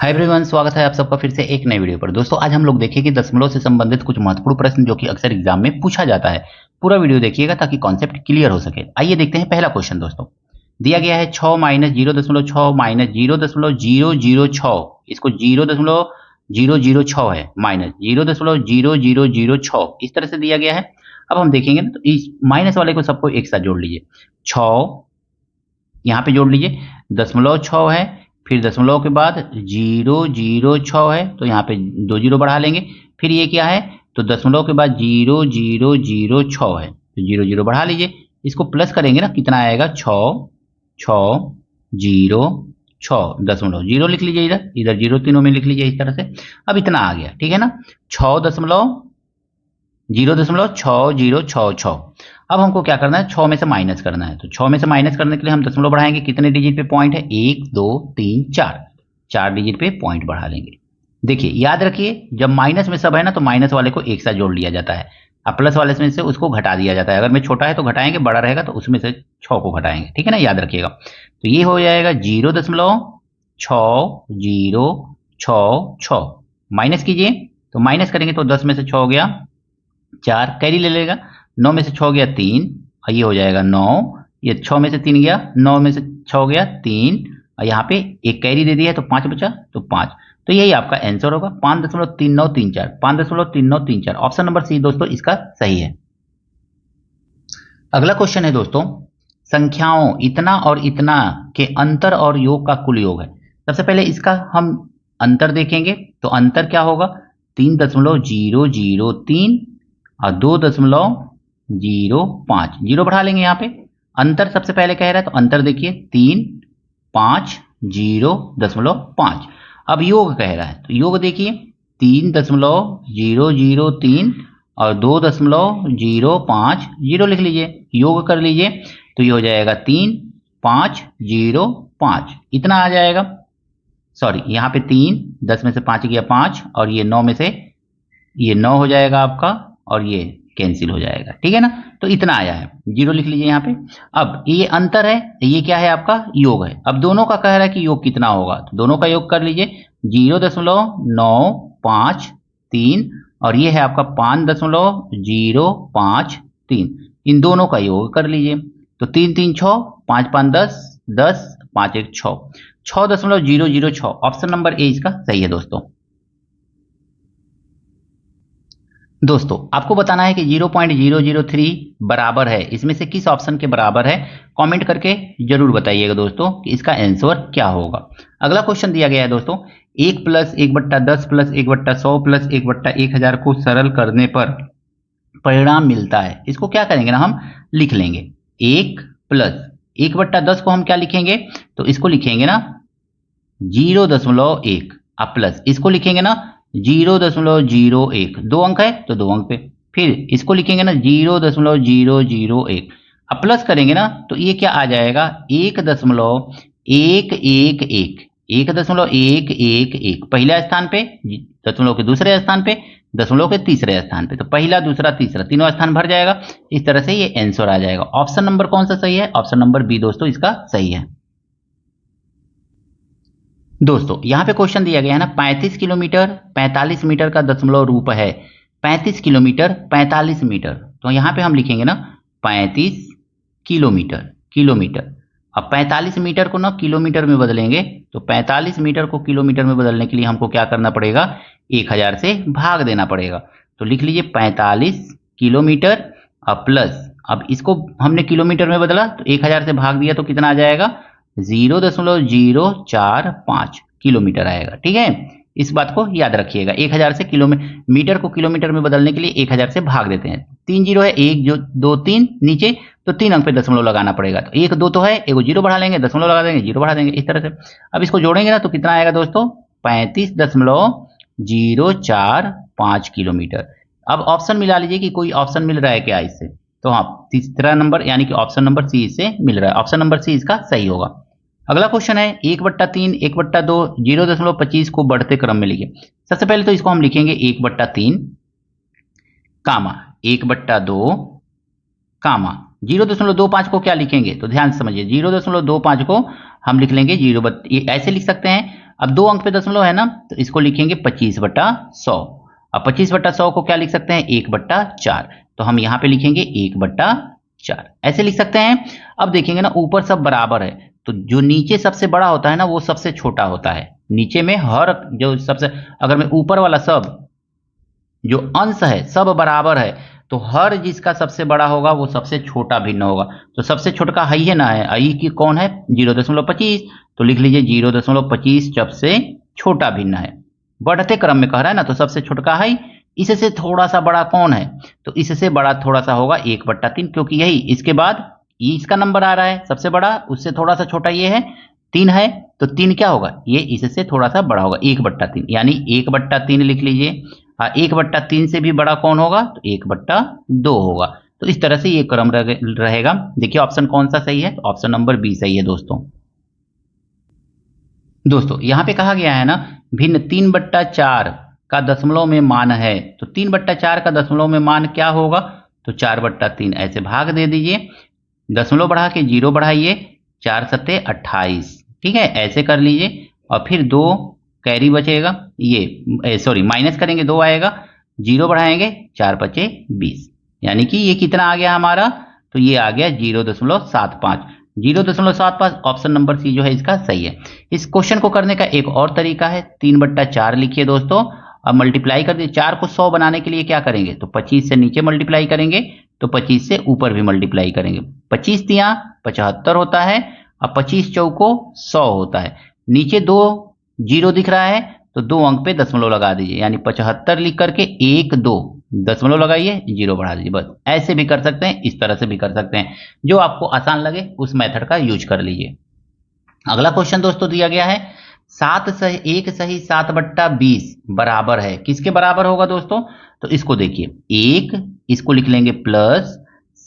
Hi everyone, स्वागत है आप सबका फिर से एक नई वीडियो पर। दोस्तों आज हम लोग देखेंगे दशमलव से संबंधित कुछ महत्वपूर्ण प्रश्न जो कि अक्सर एग्जाम में पूछा जाता है। पूरा वीडियो देखिएगा ताकि कॉन्सेप्ट क्लियर हो सके। आइए देखते हैं पहला क्वेश्चन। दोस्तों दिया गया है 6 माइनस 0.6 माइनस 0.006, इसको 0.006 है माइनस 0.0006 इस तरह से दिया गया है। अब हम देखेंगे ना, तो इस माइनस वाले को सबको एक साथ जोड़ लीजिए। 6 यहाँ पे जोड़ लीजिए, 0.6 है, फिर दशमलव के बाद 006 है तो यहाँ पे 2 जीरो बढ़ा लेंगे। फिर ये क्या है, तो दशमलव के बाद 0006 है तो 0 0 बढ़ा लीजिए। इसको प्लस करेंगे ना, कितना आएगा 6 दशमलव 0 लिख लीजिए, इधर इधर 0 तीनों में लिख लीजिए इस तरह से। अब इतना आ गया, ठीक है ना, 0.6066। अब हमको क्या करना है, 6 में से माइनस करना है। तो 6 में से माइनस करने के लिए हम दशमलव बढ़ाएंगे, कितने डिजिट पे पॉइंट है, 1 2 3 4 डिजिट पे पॉइंट बढ़ा लेंगे। देखिए याद रखिए, जब माइनस में सब है ना तो माइनस वाले को एक साथ जोड़ लिया जाता है, अब प्लस वाले में से उसको घटा दिया जाता है। अगर में छोटा है तो घटाएंगे, बड़ा रहेगा तो उसमें से 6 को घटाएंगे, ठीक है ना, याद रखिएगा। तो ये हो जाएगा 0.6066। माइनस कीजिए, तो माइनस करेंगे तो 10 में से 6 हो गया 4, कैरी ले लेगा, 9 में से 6 गया 3 और ये हो जाएगा 9, ये 6 में से 3 गया, 9 में से 6 गया 3 और यहाँ पे एक कैरी दे दिया है तो 5 बचा, तो 5। तो यही आपका आंसर होगा 5.3934, 5.3934। ऑप्शन नंबर सी दोस्तों इसका सही है। अगला क्वेश्चन है दोस्तों, संख्याओं इतना और इतना के अंतर और योग का कुल योग है। सबसे पहले इसका हम अंतर देखेंगे, तो अंतर क्या होगा, 3.003 और 2.05, जीरो बढ़ा लेंगे यहाँ पे। अंतर सबसे पहले कह रहा है तो अंतर देखिए 3.5 अब योग कह रहा है तो योग देखिए 3.003 और 2.05, जीरो लिख लीजिए, योग कर लीजिए तो ये हो जाएगा 3.505, इतना आ जाएगा। सॉरी, यहाँ पे 3, 10 में से 5 गया 5 और ये 9 में से ये 9 हो जाएगा आपका और ये कैंसिल हो जाएगा, ठीक है ना। तो इतना आया है, जीरो लिख लीजिए यहाँ पे। अब ये अंतर है, ये क्या है आपका योग है। अब दोनों का कह रहा है कि योग कितना होगा, तो दोनों का योग कर लीजिए, 0.953 और ये है आपका 5.053, इन दोनों का योग कर लीजिए। तो 3 3 6, 5 5 10, 10 5 1 6, 6.006। ऑप्शन नंबर ए इसका सही है। दोस्तों आपको बताना है कि 0.003 बराबर है, इसमें से किस ऑप्शन के बराबर है, कमेंट करके जरूर बताइएगा दोस्तों कि इसका आंसर क्या होगा। अगला क्वेश्चन दिया गया है दोस्तों, 1 + 1/10 + 1/100 + 1/1000 को सरल करने पर परिणाम मिलता है। इसको क्या करेंगे ना, हम लिख लेंगे 1 + 1/10 को हम क्या लिखेंगे, तो इसको लिखेंगे ना 0.1, अब प्लस इसको लिखेंगे ना 0.01, 2 अंक है तो 2 अंक पे, फिर इसको लिखेंगे ना 0.001, अब प्लस करेंगे ना तो ये क्या आ जाएगा 1.111, पहला स्थान पे, दशमलव के दूसरे स्थान पे, दशमलव के तीसरे स्थान पे, तो पहला दूसरा तीसरा तीनों स्थान भर जाएगा। इस तरह से ये आंसर आ जाएगा। ऑप्शन नंबर कौन सा सही है, ऑप्शन नंबर बी दोस्तों इसका सही है। दोस्तों यहाँ पे क्वेश्चन दिया गया है ना, 35 किलोमीटर 45 मीटर का दशमलव रूप है 35 किलोमीटर 45 मीटर, तो यहाँ पे हम लिखेंगे ना 35 किलोमीटर। अब 45 मीटर को ना किलोमीटर में बदलेंगे, तो 45 मीटर को किलोमीटर में बदलने के लिए हमको क्या करना पड़ेगा, 1000 से भाग देना पड़ेगा। तो लिख लीजिए 45 किलोमीटर और प्लस, अब इसको हमने किलोमीटर में बदला तो 1000 से भाग दिया तो कितना आ जाएगा 0.045 किलोमीटर आएगा, ठीक है। इस बात को याद रखिएगा, 1000 से किलोमीटर को किलोमीटर में बदलने के लिए 1000 से भाग देते हैं। 3 जीरो है, 1 जो 2 3 नीचे, तो 3 अंक पे दशमलव लगाना पड़ेगा, तो 1 2 तो है, एगो जीरो बढ़ा लेंगे, दशमलव लगा देंगे, जीरो बढ़ा देंगे, इस तरह से। अब इसको जोड़ेंगे ना तो कितना आएगा दोस्तों 35.045 किलोमीटर। अब ऑप्शन मिला लीजिए कि कोई ऑप्शन मिल रहा है क्या इससे, तो हाँ तीसरा नंबर यानी कि ऑप्शन नंबर सी इससे मिल रहा है, ऑप्शन नंबर सी इसका सही होगा। अगला क्वेश्चन है 1/3 1/2 0.25 को बढ़ते क्रम में लिखिए। सबसे पहले तो इसको हम लिखेंगे 1/3 कामा 1/2 कामा 0.25 को क्या लिखेंगे, तो ध्यान से समझिए 0.25 को हम लिख लेंगे 0 ऐसे लिख सकते हैं। अब 2 अंक पे दशमलव है ना, तो इसको लिखेंगे 25/100। अब 25/100 को क्या लिख सकते हैं, 1/4। तो हम यहाँ पे लिखेंगे 1/4 ऐसे लिख सकते हैं। अब देखेंगे ना, ऊपर सब बराबर है, तो जो नीचे सबसे बड़ा होता है ना वो सबसे छोटा होता है। नीचे में हर जो सबसे, अगर मैं ऊपर वाला सब जो अंश है सब बराबर है, तो हर जिसका सबसे बड़ा होगा वो सबसे छोटा भिन्न होगा। तो सबसे छोटा हाई है ना, है आई की कौन है, 0.25। तो लिख लीजिए 0.25 सबसे छोटा भिन्न है। बढ़ते क्रम में कह रहा है ना, तो सबसे छोटा हाई, इससे थोड़ा सा बड़ा कौन है, तो इससे बड़ा थोड़ा सा होगा 1/3, क्योंकि यही इसके बाद इसका नंबर आ रहा है सबसे बड़ा, उससे थोड़ा सा छोटा ये है 3 है, तो 3 क्या होगा, ये इससे थोड़ा सा बड़ा होगा 1/3, यानी 1/3 लिख लीजिए। 1/3 से भी बड़ा कौन होगा, तो 1/2 होगा। तो इस तरह से ये क्रम रहेगा। देखिए ऑप्शन कौन सा सही है, तो ऑप्शन नंबर बी सही है दोस्तों। दोस्तों यहाँ पे कहा गया है ना, भिन्न 3/4 का दशमलव में मान है, तो 3/4 का दशमलव में मान क्या होगा, तो 4/3 ऐसे भाग दे दीजिए, दशमलव बढ़ा के 0 बढ़ाइए, 4 सत्ते 28, ठीक है, ऐसे कर लीजिए। और फिर 2 कैरी बचेगा, ये सॉरी माइनस करेंगे 2 आएगा, 0 बढ़ाएंगे 4 पचे 20, यानी कि ये कितना आ गया हमारा, तो ये आ गया 0.75। 0.75 ऑप्शन नंबर सी जो है इसका सही है। इस क्वेश्चन को करने का एक और तरीका है, 3/4 लिखिए दोस्तों, अब मल्टीप्लाई कर दिए। 4 को 100 बनाने के लिए क्या करेंगे, तो 25 से नीचे मल्टीप्लाई करेंगे, तो 25 से ऊपर भी मल्टीप्लाई करेंगे। 25 तिया 75 होता है, अब 25 चौको 100 होता है। नीचे 2 0 दिख रहा है, तो 2 अंक पे दशमलव लगा दीजिए, यानी 75 लिख करके 1 2 दशमलव लगाइए, 0 बढ़ा दीजिए। बस ऐसे भी कर सकते हैं, इस तरह से भी कर सकते हैं, जो आपको आसान लगे उस मेथड का यूज कर लीजिए। अगला क्वेश्चन दोस्तों दिया गया है, 7/20 बराबर है, किसके बराबर होगा दोस्तों, तो इसको देखिए, 1 इसको लिख लेंगे प्लस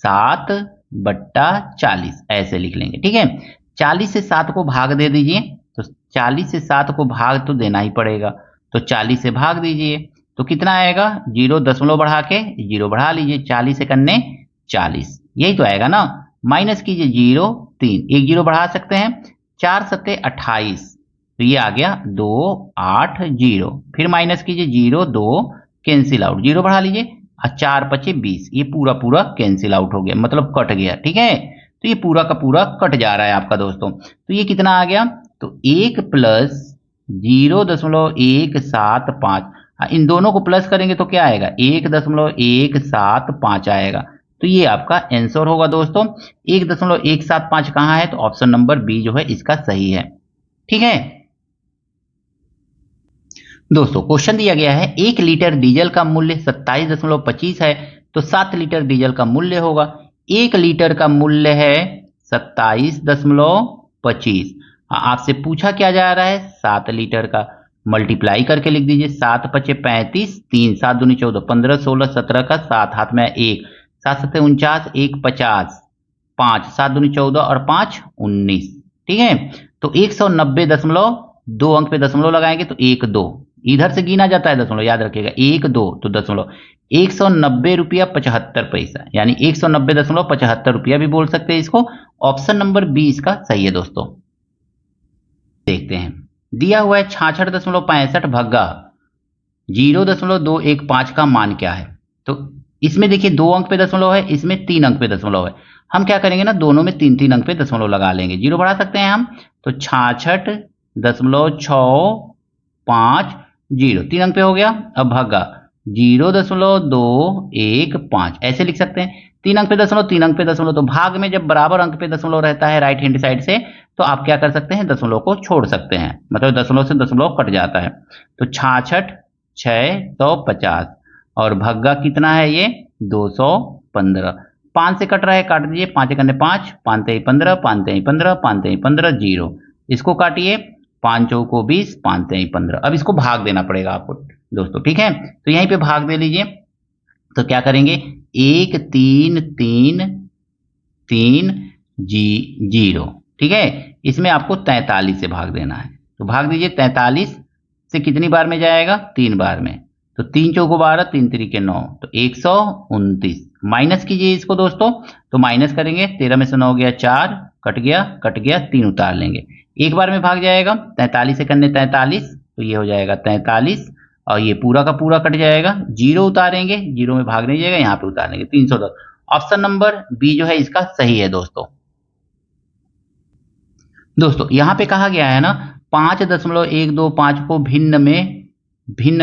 7/40 ऐसे लिख लेंगे, ठीक है। 40 से 7 को भाग दे दीजिए, तो 40 से 7 को भाग तो देना ही पड़ेगा, तो 40 से भाग दीजिए, तो कितना आएगा, 0 दशमलव बढ़ा के 0 बढ़ा लीजिए, 40 एकन्ने 40, यही तो आएगा ना। माइनस कीजिए 0 3, एक 0 बढ़ा सकते हैं, 4 सत्ते 28, तो ये आ गया 2 8 0, फिर माइनस कीजिए 0 2 कैंसिल आउट, 0 बढ़ा लीजिए, 4 पचे 20, ये पूरा पूरा कैंसिल आउट हो गया, मतलब कट गया, ठीक है। तो ये पूरा का पूरा कट जा रहा है आपका दोस्तों। तो ये कितना आ गया, तो 1 प्लस 0.175, इन दोनों को प्लस करेंगे तो क्या आएगा, 1.175 आएगा। तो ये आपका आंसर होगा दोस्तों। 1.175 कहाँ है, तो ऑप्शन नंबर बी जो है इसका सही है, ठीक है दोस्तों। क्वेश्चन दिया गया है, 1 लीटर डीजल का मूल्य 27.25 है, तो 7 लीटर डीजल का मूल्य होगा। 1 लीटर का मूल्य है 27.25, आपसे पूछा क्या जा रहा है, 7 लीटर का, मल्टीप्लाई करके लिख दीजिए, 7 पचे 35, 3 7 दूनी 14, 15 16 17 का 7 हाथ में 1, 7 सत्ते 49, 1 50, 5 7 दूनी 14 और 5 19, ठीक है। तो 190.2 अंक पे दशमलव लगाएंगे, तो 1 2 इधर से गिना जाता है दशमलव, याद रखिएगा, 1 2 तो दशमलव, 190 रुपया 75 पैसा, यानी 190.75 रुपया भी बोल सकते हैं इसको। ऑप्शन नंबर बी इसका सही है दोस्तों। देखते हैं, दिया हुआ है 66.65 भग्गा 0.215 का मान क्या है। तो इसमें देखिए 2 अंक पे दशमलव है, इसमें 3 अंक पे दशमलव है। हम क्या करेंगे ना, दोनों में 3 अंक पे दशमलव लगा लेंगे, 0 बढ़ा सकते हैं हम, तो 66.650 3 अंक पे हो गया। अब भग्गा 0.215 ऐसे लिख सकते हैं, 3 अंक पे दशमलव 3 अंक पे दशमलव, तो भाग में जब बराबर अंक पे दशमलव रहता है राइट हैंड साइड से, तो आप क्या कर सकते हैं, दशमलव को छोड़ सकते हैं, मतलब दशमलव से दशमलव कट जाता है। तो 66,650 और भग्गा कितना है ये 215, 5 से कट रहा है, काट दीजिए, 5 करने 5, 5 तेई 15, 5 तेई 15, 5 तेई 15, 0, इसको काटिए, 5 चौको 20, 5 तेई 15। अब इसको भाग देना पड़ेगा आपको दोस्तों, ठीक है। तो यहीं पे भाग दे लीजिए, तो क्या करेंगे, 1 3 3 3 0, ठीक है। इसमें आपको 43 से भाग देना है, तो भाग दीजिए, 43 से कितनी बार में जाएगा, 3 बार में, तो 3 चौको 12, 3 तिरिके 9, तो 129। माइनस कीजिए इसको दोस्तों, तो माइनस करेंगे, 13 में से 9 गया 4, कट गया 3 उतार लेंगे, एक बार में भाग जाएगा। 43 से करने 43, तो ये हो जाएगा 43 और ये पूरा का पूरा कट जाएगा। 0 उतारेंगे, 0 में भाग नहीं जाएगा, यहाँ पे उतार लेंगे 310। ऑप्शन नंबर बी जो है इसका सही है दोस्तों। दोस्तों यहाँ पे कहा गया है ना 5.125 को भिन्न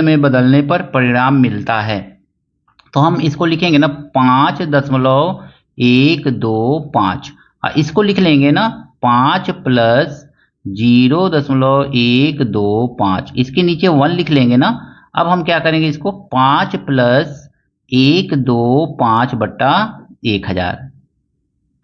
में बदलने पर परिणाम मिलता है, तो हम इसको लिखेंगे ना 5.125, इसको लिख लेंगे ना 5 + 0.125, इसके नीचे 1 लिख लेंगे ना। अब हम क्या करेंगे, इसको 5 + 125 बट्टा 1000,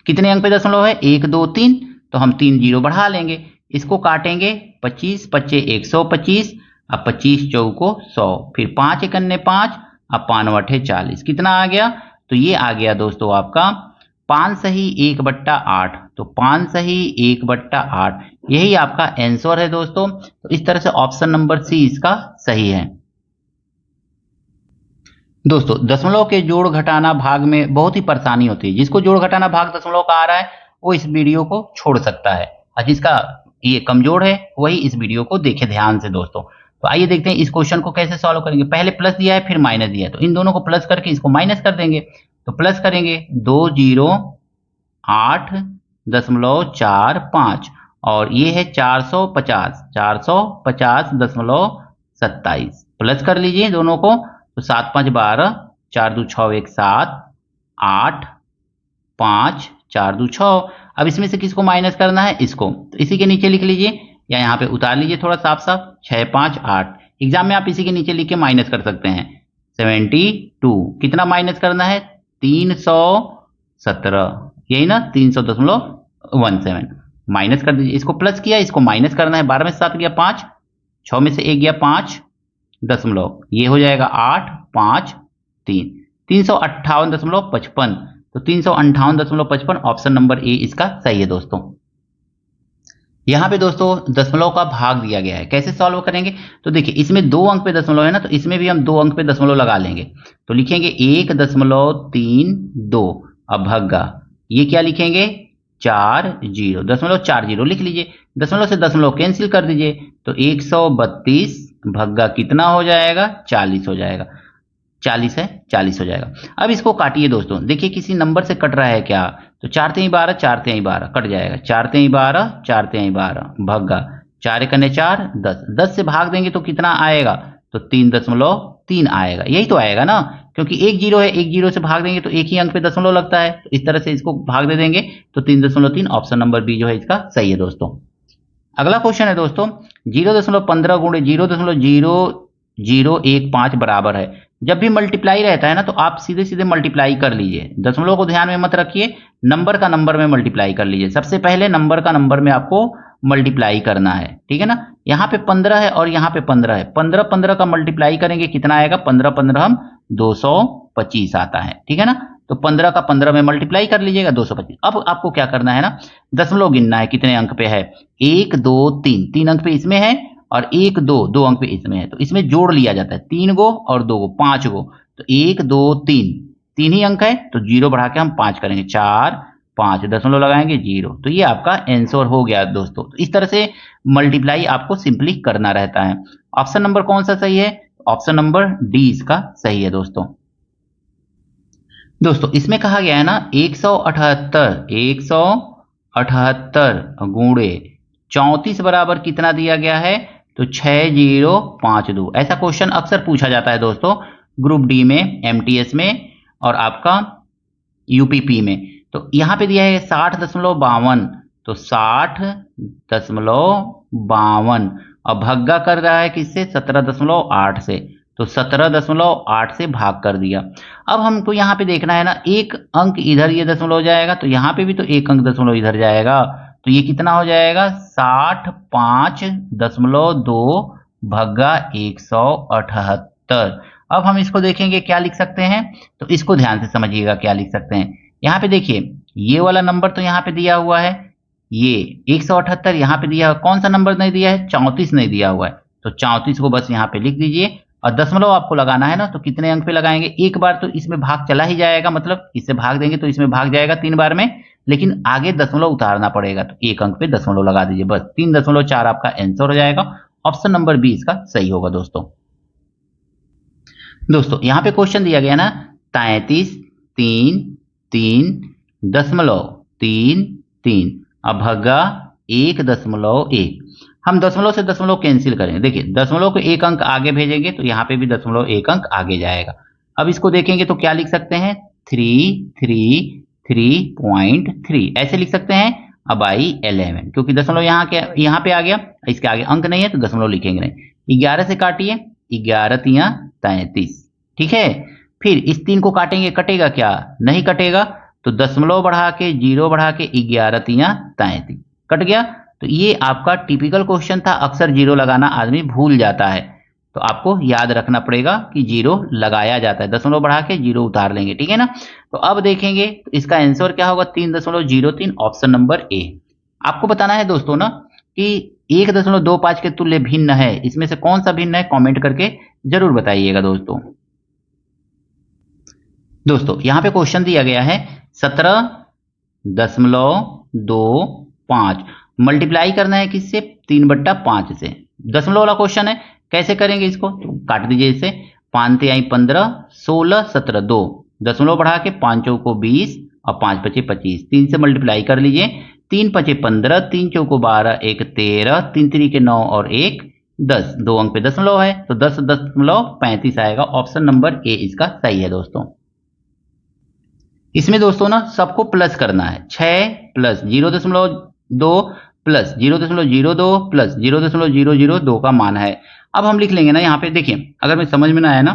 कितने अंक पे दशमलव है 1 2 3, तो हम 3 0 बढ़ा लेंगे, इसको काटेंगे 25 × 5 = 125, अब 25 × 4 = 100, फिर 5 × 1 = 5, अब 5 × 8 = 40, कितना आ गया, तो ये आ गया दोस्तों आपका 5 सही 1/8, तो 5 सही 1/8 यही आपका आंसर है दोस्तों। तो इस तरह से ऑप्शन नंबर सी इसका सही है। दोस्तों दशमलव के जोड़ घटाना भाग में बहुत ही परेशानी होती है, जिसको जोड़ घटाना भाग दशमलव का आ रहा है वो इस वीडियो को छोड़ सकता है, और जिसका ये कमजोर है वही इस वीडियो को देखे ध्यान से दोस्तों। तो आइए देखते हैं इस क्वेश्चन को कैसे सॉल्व करेंगे। पहले प्लस दिया है फिर माइनस दिया है, तो इन दोनों को प्लस करके इसको माइनस कर देंगे। तो प्लस करेंगे 208.45 और ये है 450.27 प्लस कर लीजिए दोनों को, तो 7 × 5 = 12, 4 2 6 1 7 8 5 4 2 6। अब इसमें से किसको माइनस करना है, इसको, तो इसी के नीचे लिख लीजिए या यहाँ पे उतार लीजिए थोड़ा साफ साफ, 6 5 8। एग्जाम में आप इसी के नीचे लिख के माइनस कर सकते हैं। 72 कितना माइनस करना है 317, यही ना 300.17 माइनस कर दीजिए, इसको प्लस किया इसको माइनस करना है। 12 में से 7 गया 5, 6 में से 1 गया 5 दशमलव, ये हो जाएगा 8 5 3, 358.55, तो 358.55 ऑप्शन नंबर ए इसका सही है दोस्तों। यहाँ पे दोस्तों दशमलव का भाग दिया गया है, कैसे सॉल्व करेंगे, तो देखिए इसमें 2 अंक पे दशमलव है ना, तो इसमें भी हम 2 अंक पे दशमलव लगा लेंगे, तो लिखेंगे 1.32। अब भग्गा ये क्या लिखेंगे 40, दशमलव 40 लिख लीजिए, दशमलव से दशमलव कैंसिल कर दीजिए, तो 132 भग्गा कितना हो जाएगा 40 हो जाएगा, 40 है 40 हो जाएगा। अब इसको काटिए दोस्तों, देखिए किसी नंबर से कट रहा है क्या, तो 4 3 12 4 3 12 कट जाएगा, 4 3 12 4 3 12 भग्गा 4 × 4 10, 10 से भाग देंगे तो कितना आएगा, तो 3.3 आएगा, यही तो आएगा ना, क्योंकि 1 0 है, 1 0 से भाग देंगे तो एक ही अंक पे दशमलव लगता है, तो इस तरह से इसको भाग दे देंगे, तो 3.3 ऑप्शन नंबर बी जो है इसका सही है दोस्तों। अगला क्वेश्चन है दोस्तों 0.15 × 0.0015 बराबर है। जब भी मल्टीप्लाई रहता है ना तो आप सीधे सीधे मल्टीप्लाई कर लीजिए, दशमलव को ध्यान में मत रखिए, नंबर का नंबर में मल्टीप्लाई कर लीजिए, सबसे पहले नंबर का नंबर में आपको मल्टीप्लाई करना है, ठीक है ना। यहाँ पे 15 है और यहाँ पे 15 है, 15 15 का मल्टीप्लाई करेंगे कितना आएगा, 15 15 हम 225 आता है, ठीक है ना। तो 15 का 15 में मल्टीप्लाई कर लीजिएगा 225। अब आपको क्या करना है ना, दशमलव गिनना है कितने अंक पे है, 1 2 3, 3 अंक पे इसमें है और 1 2 2 अंक पे इसमें है, तो इसमें जोड़ लिया जाता है, 3 गो और 2 गो 5 गो, तो 1 2 3 3 ही अंक है, तो 0 बढ़ा के हम 5 करेंगे, 4 5 दशमलव लगाएंगे 0, तो ये आपका आंसर हो गया दोस्तों। तो इस तरह से मल्टीप्लाई आपको सिंपली करना रहता है। ऑप्शन नंबर कौन सा सही है, ऑप्शन नंबर डी इसका सही है दोस्तों। दोस्तों इसमें कहा गया है ना 178 गुणे 34 बराबर कितना दिया गया है, तो 6052। ऐसा क्वेश्चन अक्सर पूछा जाता है दोस्तों ग्रुप डी में, एमटीएस में और आपका यूपीपी में। तो यहाँ पे दिया है 60.52, तो 60.52 और भग्गा कर रहा है किससे 17.8 से, तो 17.8 से भाग कर दिया। अब हमको यहाँ पे देखना है ना, एक अंक इधर ये दशमलव जाएगा, तो यहाँ पे भी तो एक अंक दशमलव इधर जाएगा, तो ये कितना हो जाएगा 65.2 भग्गा 178। अब हम इसको देखेंगे क्या लिख सकते हैं, तो इसको ध्यान से समझिएगा क्या लिख सकते हैं। यहाँ पे देखिए ये वाला नंबर तो यहाँ पे दिया हुआ है, ये 178 यहाँ पे दिया, कौन सा नंबर नहीं दिया है, 34 नहीं दिया हुआ है, तो 34 को बस यहाँ पे लिख दीजिए। और दशमलव आपको लगाना है ना, तो कितने अंक पे लगाएंगे, एक बार तो इसमें भाग चला ही जाएगा, मतलब इससे भाग देंगे तो इसमें भाग जाएगा 3 बार में, लेकिन आगे दशमलव उतारना पड़ेगा, तो एक अंक पे दशमलव लगा दीजिए बस। 3.4 आपका आंसर हो जाएगा। ऑप्शन नंबर बी इसका सही होगा दोस्तों। यहाँ पे क्वेश्चन दिया गया ना 33.333.33 अब भगा 1.1। हम दशमलव से दशमलव कैंसिल करेंगे। देखिए दशमलव को एक अंक आगे भेजेंगे तो यहाँ पे भी दशमलव एक अंक आगे जाएगा। अब इसको देखेंगे तो क्या लिख सकते हैं 333.3 ऐसे लिख सकते हैं। अब आई 11 क्योंकि दशमलव यहाँ पे आ गया, इसके आगे अंक नहीं है तो दशमलव लिखेंगे नहीं। 11 से काटिए 11 तियां 33, ठीक है। फिर इस 3 को काटेंगे, कटेगा क्या, नहीं कटेगा, तो दशमलव बढ़ा के 0 बढ़ा के 11 तियां 33 कट गया। तो ये आपका टिपिकल क्वेश्चन था, अक्सर 0 लगाना आदमी भूल जाता है, तो आपको याद रखना पड़ेगा कि 0 लगाया जाता है, दशमलव बढ़ा के 0 उतार लेंगे, ठीक है ना। तो अब देखेंगे तो इसका आंसर क्या होगा 3.03, ऑप्शन नंबर ए। आपको बताना है दोस्तों ना कि 1.25 के तुल्य भिन्न है, इसमें से कौन सा भिन्न है कमेंट करके जरूर बताइएगा दोस्तों यहाँ पे क्वेश्चन दिया गया है 17.25 मल्टीप्लाई करना है किससे 3/5 से। दशमलव वाला क्वेश्चन है, कैसे करेंगे इसको, तो काट दीजिए इसे। 5 आई 15, 16 17 2 दशमलव बढ़ा के 5 चौको 20 और 5 पचे 25, 3 से मल्टीप्लाई कर लीजिए। 3 पचे 15, 3 चौको 12, 1 13, 3 3 9 और 1 10, 2 अंक पे दशमलव है तो 10.35 आएगा। ऑप्शन नंबर ए इसका सही है दोस्तों। इसमें दोस्तों ना सबको प्लस करना है, 6 प्लस 0.2 प्लस 0.02 प्लस 0.002 का मान है। अब हम लिख लेंगे ना यहाँ पे, देखिए अगर मैं समझ में ना आया ना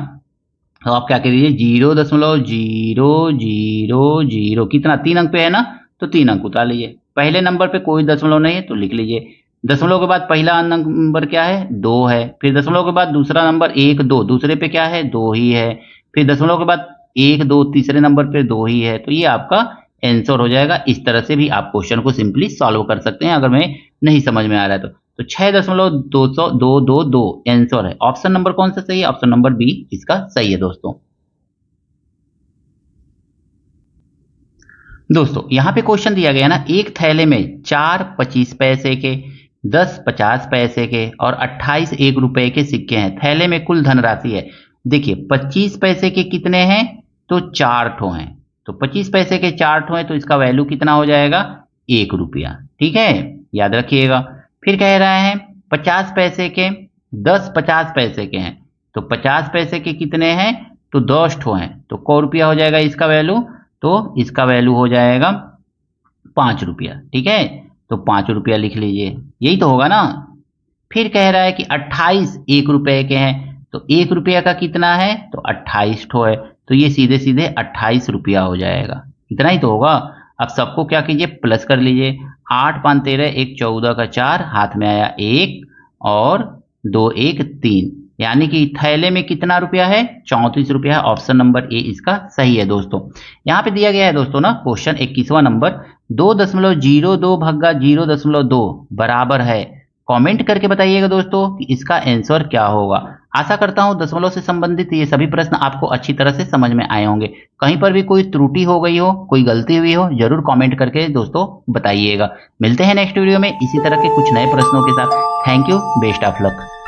तो आप क्या करिए 0.000 कितना 3 अंक पे है ना, तो 3 अंक उतार लीजिए। पहले नंबर पे कोई दशमलव नहीं है तो लिख लीजिए। दशमलव के बाद पहला नंबर क्या है 2 है, फिर दशमलव के बाद दूसरा नंबर 1 2, दूसरे पे क्या है 2 ही है, फिर दशमलव के बाद 1 2, तीसरे नंबर पे 2 ही है, तो ये आपका आंसर हो जाएगा। इस तरह से भी आप क्वेश्चन को सिंपली सॉल्व कर सकते हैं अगर मैं नहीं समझ में आ रहा है तो 6.222 आंसर है। ऑप्शन नंबर कौन सा सही है, ऑप्शन नंबर बी इसका सही है दोस्तों यहाँ पे क्वेश्चन दिया गया ना, एक थैले में 4 25 पैसे के, 10 50 पैसे के और 28 1 रुपए के सिक्के हैं। थैले में कुल धनराशि है, देखिए 25 पैसे के कितने हैं तो 4 ठो हैं, तो 25 पैसे के 4 ठो हैं तो इसका वैल्यू कितना हो जाएगा 1 रुपया, ठीक है, याद रखिएगा। फिर कह रहा है 50 पैसे के 10 50 पैसे के हैं, तो 50 पैसे के कितने हैं तो 10 ठो हैं, तो क रुपया हो जाएगा इसका वैल्यू, तो इसका वैल्यू हो जाएगा 5 रुपया, ठीक है, तो 5 रुपया लिख लीजिए, यही तो होगा ना। फिर कह रहा है कि 28 1 रुपए के हैं, तो 1 रुपया का कितना है तो 28 ठो है, तो ये सीधे सीधे 28 रुपया हो जाएगा, इतना ही तो होगा। अब सबको क्या कीजिए प्लस कर लीजिए, 8 5 13 1 14 का 4, हाथ में आया 1 और 2 1 3, यानी कि थैले में कितना रुपया है 34 रुपया है। ऑप्शन नंबर ए इसका सही है दोस्तों। यहाँ पे दिया गया है दोस्तों ना क्वेश्चन 21वां नंबर 2.02 भग्गा 0.2 बराबर है। कमेंट करके बताइएगा दोस्तों कि इसका आंसर क्या होगा। आशा करता हूं दशमलव से संबंधित ये सभी प्रश्न आपको अच्छी तरह से समझ में आए होंगे। कहीं पर भी कोई त्रुटि हो गई हो, कोई गलती हुई हो, जरूर कमेंट करके दोस्तों बताइएगा। मिलते हैं नेक्स्ट वीडियो में इसी तरह के कुछ नए प्रश्नों के साथ। Thank you, best of luck.